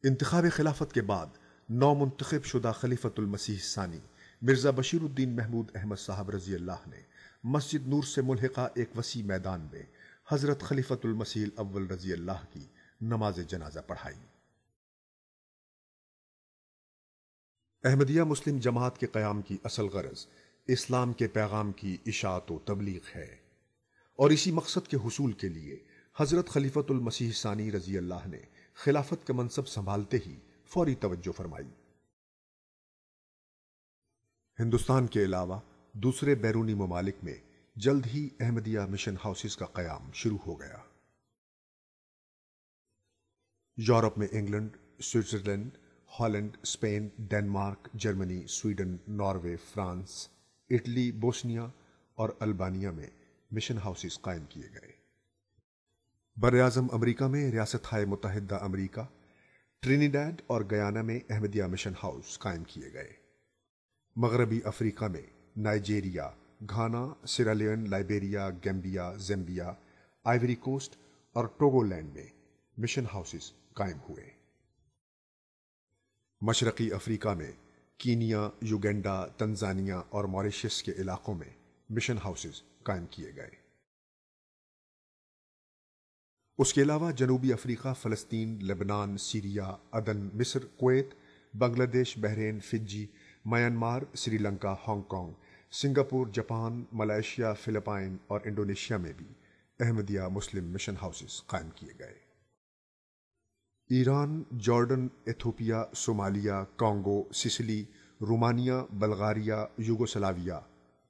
انتخاب خلافت کے بعد نو منتخب شدہ خلیفۃ المسیح ثانی مرزا بشیر الدین محمود احمد صاحب رضی اللہ نے مسجد نور سے ملحقہ ایک وسیع میدان میں حضرت خلیفۃ المسیح الاول رضی اللہ کی نماز جنازہ پڑھائی۔ احمدیہ مسلم جماعت کے قیام کی اصل غرض اسلام کے پیغام کی اشاعت و تبلیغ ہے، اور اسی مقصد کے حصول کے لیے حضرت خلیفۃ المسیح ثانی رضی اللہ نے خلافت کا منصب سنبھالتے ہی فوری توجہ فرمائی۔ ہندوستان کے علاوہ دوسرے بیرونی ممالک میں جلد ہی احمدیہ مشن ہاؤسز کا قیام شروع ہو گیا۔ یورپ میں England, Switzerland, Holland, Spain, Denmark, Germany, Sweden, Norway, France, Italy, Bosnia اور البانیہ میں مشن ہاؤسز قائم کیے گئے۔ براعظم امریکہ میں ریاستہائے متحدہ امریکہ، ٹرینیڈاڈ اور گیانا میں احمدیہ مشن ہاؤس قائم کیے گئے۔ مغربی افریقہ میں Nigeria, Ghana, Sierra Leone, Liberia, Gambia, Zambia, Ivory Coast اور ٹوگو لینڈ میں مشن ہاؤسز قائم ہوئے۔ مشرقی افریقہ میں کینیا، یوگنڈا، تنزانیہ اور موریشس کے علاقوں میں مشن ہاؤسز قائم کیے گئے۔ اس کے علاوہ جنوبی افریقہ، فلسطین، لبنان، سیریا، عدن، مصر، Kuwait, Bangladesh, Bahrain, Fiji, Myanmar, Sri Lanka, Hong Kong, Singapore, Japan, Malaysia, Philippines اور انڈونیشیا میں بھی احمدیہ مسلم مشن ہاؤسز قائم کیے گئے۔ Iran, Jordan, Ethiopia, Somalia, Congo, Sicily, Romania, Bulgaria, Yugoslavia,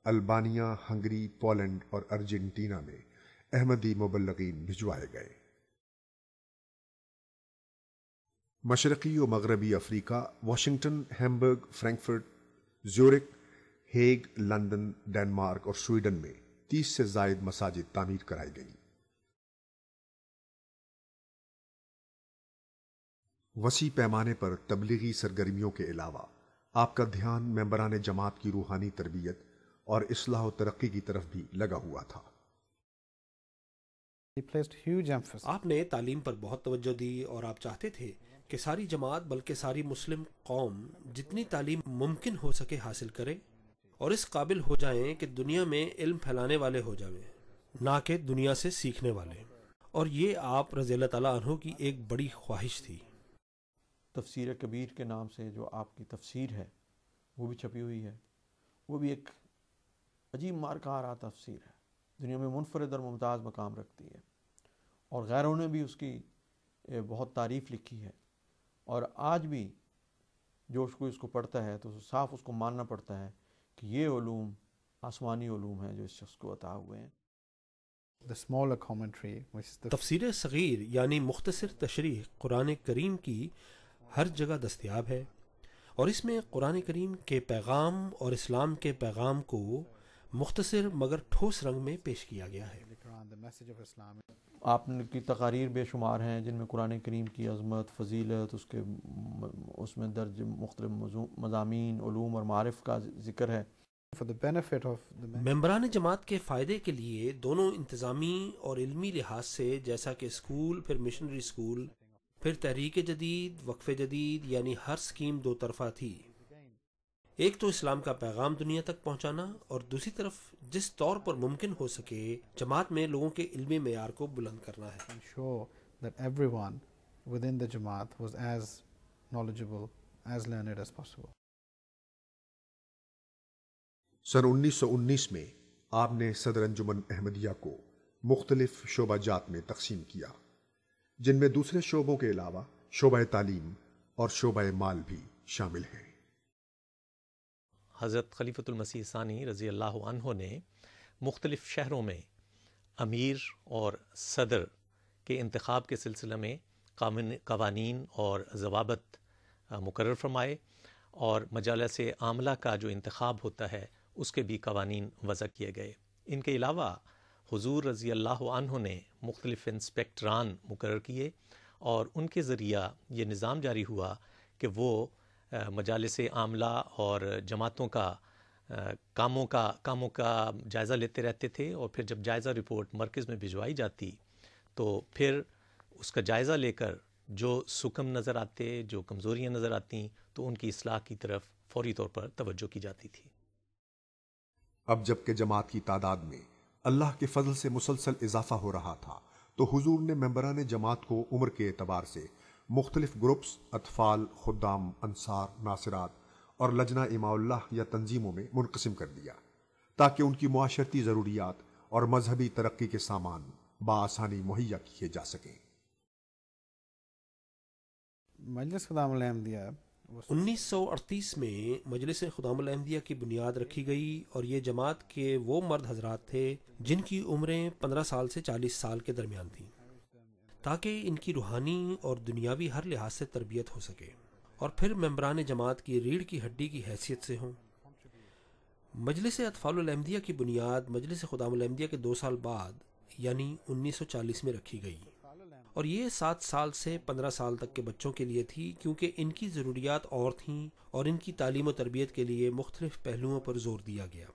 Albania, Hungary, Poland اور ارجنٹینا میں احمدی مبلغین بھجوائے گئے۔ مشرقی و مغربی افریقہ، Washington, Hamburg, Frankfurt, Zurich, Hague, London, Denmark اور سویڈن میں 30 سے زائد مساجد تعمیر کرائی گئیں۔ وسیع پیمانے پر تبلیغی سرگرمیوں کے علاوہ آپ کا دھیان ممبران جماعت کی روحانی تربیت اور اصلاح و ترقی کی طرف بھی لگا ہوا تھا۔ آپ نے تعلیم پر بہت توجہ دی اور آپ چاہتے تھے کہ ساری جماعت بلکہ ساری مسلم قوم جتنی تعلیم ممکن ہو سکے حاصل کرے اور اس قابل ہو جائیں کہ دنیا میں علم پھیلانے والے ہو جائیں، نہ کہ دنیا سے سیکھنے والے، اور یہ آپ رضی اللہ تعالیٰ عنہ کی ایک بڑی خواہش تھی۔ تفسیر کبیر کے نام سے جو آپ کی تفسیر ہے وہ بھی چھپی ہوئی ہے، وہ بھی ایک عجیب مارکارہ تفسیر ہے، دنیا میں منفرد اور ممتاز مقام رکھتی ہے، اور غیروں نے بھی اس کی بہت تعریف لکھی ہے، اور آج بھی جو کوئی اس کو پڑھتا ہے تو صاف اس کو ماننا پڑتا ہے کہ یہ علوم آسمانی علوم ہیں جو اس شخص کو عطا ہوئے ہیں۔ تفسیر صغیر یعنی مختصر تشریح قرآن کریم کی ہر جگہ دستیاب ہے، اور اس میں قرآن کریم کے پیغام اور اسلام کے پیغام کو مختصر مگر ٹھوس رنگ میں پیش کیا گیا ہے۔ آپ کی تقاریر بے شمار ہیں جن میں قرآن کریم کی عظمت، فضیلت، اس میں درج مختلف مضامین، علوم اور معارف کا ذکر ہے۔ ممبران جماعت کے فائدے کے لیے دونوں انتظامی اور علمی لحاظ سے، جیسا کہ اسکول، پھر مشنری اسکول، پھر تحریک جدید، وقف جدید، یعنی ہر سکیم دو طرفہ تھی۔ ایک تو اسلام کا پیغام دنیا تک پہنچانا، اور دوسری طرف جس طور پر ممکن ہو سکے جماعت میں لوگوں کے علمی معیار کو بلند کرنا ہے۔ سن 1919 میں آپ نے صدر انجمن احمدیہ کو مختلف شعبہ جات میں تقسیم کیا، جن میں دوسرے شعبوں کے علاوہ شعبہ تعلیم اور شعبہ مال بھی شامل ہیں۔ حضرت خلیفۃ المسیح ثانی رضی اللہ عنہ نے مختلف شہروں میں امیر اور صدر کے انتخاب کے سلسلے میں قوانین اور ضوابط مقرر فرمائے، اور مجالس عاملہ کا جو انتخاب ہوتا ہے اس کے بھی قوانین وضع کیے گئے۔ ان کے علاوہ حضور رضی اللہ عنہ نے مختلف انسپیکٹران مقرر کیے، اور ان کے ذریعہ یہ نظام جاری ہوا کہ وہ مجالس عاملہ اور جماعتوں کا کاموں کا جائزہ لیتے رہتے تھے، اور پھر جب جائزہ رپورٹ مرکز میں بھجوائی جاتی تو پھر اس کا جائزہ لے کر جو سکم نظر آتے، جو کمزوریاں نظر آتی تو ان کی اصلاح کی طرف فوری طور پر توجہ کی جاتی تھی۔ اب جب کہ جماعت کی تعداد میں اللہ کے فضل سے مسلسل اضافہ ہو رہا تھا تو حضور نے ممبران جماعت کو عمر کے اعتبار سے مختلف گروپس، اطفال، خدام، انصار، ناصرات اور لجنہ اماء اللہ یا تنظیموں میں منقسم کر دیا تاکہ ان کی معاشرتی ضروریات اور مذہبی ترقی کے سامان بآسانی مہیا کیے جا سکیں۔ مجلس خدام الاحمدیہ 1938 میں مجلس خدام الاحمدیہ کی بنیاد رکھی گئی اور یہ جماعت کے وہ مرد حضرات تھے جن کی عمریں 15 سال سے 40 سال کے درمیان تھیں، تاکہ ان کی روحانی اور دنیاوی ہر لحاظ سے تربیت ہو سکے اور پھر ممبران جماعت کی ریڑھ کی ہڈی کی حیثیت سے ہوں۔ مجلس اطفال الاحمدیہ کی بنیاد مجلس خدام الاحمدیہ کے 2 سال بعد یعنی 1940 میں رکھی گئی اور یہ 7 سال سے 15 سال تک کے بچوں کے لیے تھی، کیونکہ ان کی ضروریات اور تھیں اور ان کی تعلیم و تربیت کے لیے مختلف پہلوؤں پر زور دیا گیا۔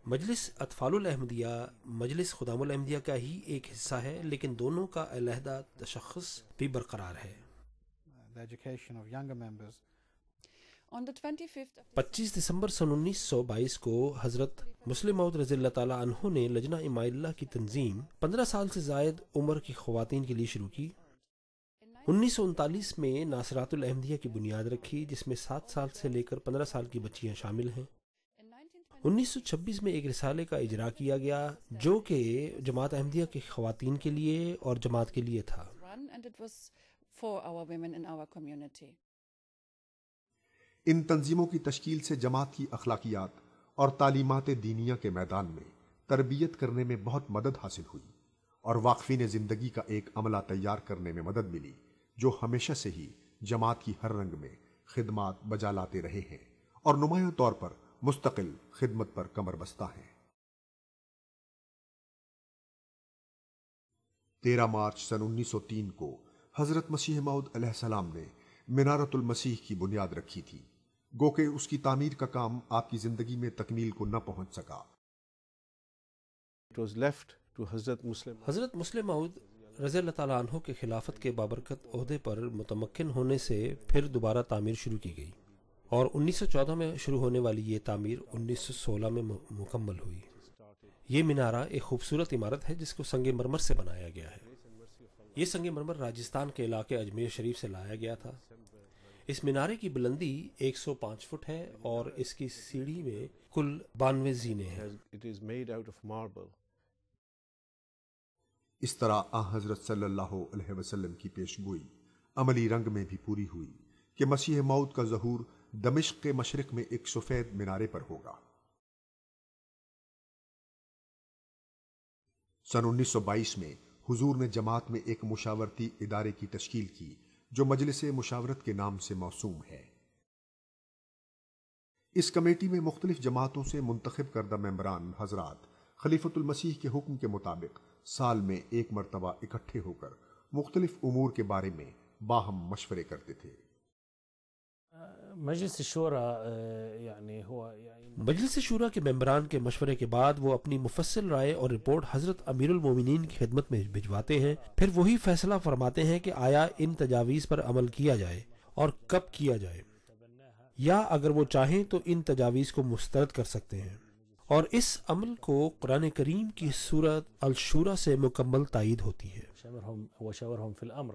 مجلس اطفال الاحمدیہ مجلس خدام الاحمدیہ کا ہی ایک حصہ ہے، لیکن دونوں کا علیحدہ تشخص بھی برقرار ہے۔ the education of younger members. On the 25th of 25 دسمبر سن 1922 کو حضرت مسلم موعود رضی اللہ تعالیٰ عنہ نے لجنہ اماء اللہ کی تنظیم 15 سال سے زائد عمر کی خواتین کے لیے شروع کی۔ 1939 میں ناصرات الاحمدیہ کی بنیاد رکھی، جس میں 7 سال سے لے کر 15 سال کی بچیاں شامل ہیں۔ 1926 میں ایک رسالے کا اجرا کیا گیا جو کہ جماعت احمدیہ کی خواتین کے لیے اور جماعت کے لیے تھا۔ run, and it was for our women in our community. ان تنظیموں کی تشکیل سے جماعت کی اخلاقیات اور تعلیمات دینیہ کے میدان میں تربیت کرنے میں بہت مدد حاصل ہوئی اور واقفین زندگی کا ایک عملہ تیار کرنے میں مدد ملی جو ہمیشہ سے ہی جماعت کی ہر رنگ میں خدمات بجا لاتے رہے ہیں اور نمایاں طور پر مستقل خدمت پر کمر بستہ ہیں۔ 13 مارچ سن 1903 کو حضرت مسیح موعود علیہ السلام نے منارت المسیح کی بنیاد رکھی تھی، گو کہ اس کی تعمیر کا کام آپ کی زندگی میں تکمیل کو نہ پہنچ سکا۔ It was left to حضرت مسلم حضرت مسلم موعود رضی اللہ تعالیٰ عنہ کے خلافت کے بابرکت عہدے پر متمکن ہونے سے پھر دوبارہ تعمیر شروع کی گئی اور 1914 میں شروع ہونے والی یہ تعمیر 1916 میں مکمل ہوئی۔ یہ مینارہ ایک خوبصورت عمارت ہے جس کو سنگ مرمر سے بنایا گیا ہے۔ یہ سنگ مرمر راجستھان کے علاقے اجمیر شریف سے لایا گیا تھا۔ اس مینارے کی بلندی 105 فٹ ہے اور اس کی سیڑھی میں کل 92 زینے ہیں۔ It is made out of marble. اس طرح آن حضرت صلی اللہ علیہ وسلم کی پیشگوئی عملی رنگ میں بھی پوری ہوئی کہ مسیح موعود کا ظہور دمشق کے مشرق میں ایک سفید مینارے پر ہوگا۔ سن 1922 میں حضور نے جماعت میں ایک مشاورتی ادارے کی تشکیل کی جو مجلس مشاورت کے نام سے موسوم ہے۔ اس کمیٹی میں مختلف جماعتوں سے منتخب کردہ ممبران حضرات خلیفۃ المسیح کے حکم کے مطابق سال میں ایک مرتبہ اکٹھے ہو کر مختلف امور کے بارے میں باہم مشورے کرتے تھے۔ مجلس الشورى يعني هو مجلس شورا کے ممبران کے مشورے کے بعد وہ اپنی مفصل رائے اور رپورٹ حضرت امیر المومنین کی خدمت میں بھجواتے ہیں، پھر وہی فیصلہ فرماتے ہیں کہ آیا ان تجاویز پر عمل کیا جائے اور کب کیا جائے، یا اگر وہ چاہیں تو ان تجاویز کو مسترد کر سکتے ہیں، اور اس عمل کو قرآن کریم کی سورۃ الشورى سے مکمل تائید ہوتی ہے۔ وشاورهم في الأمر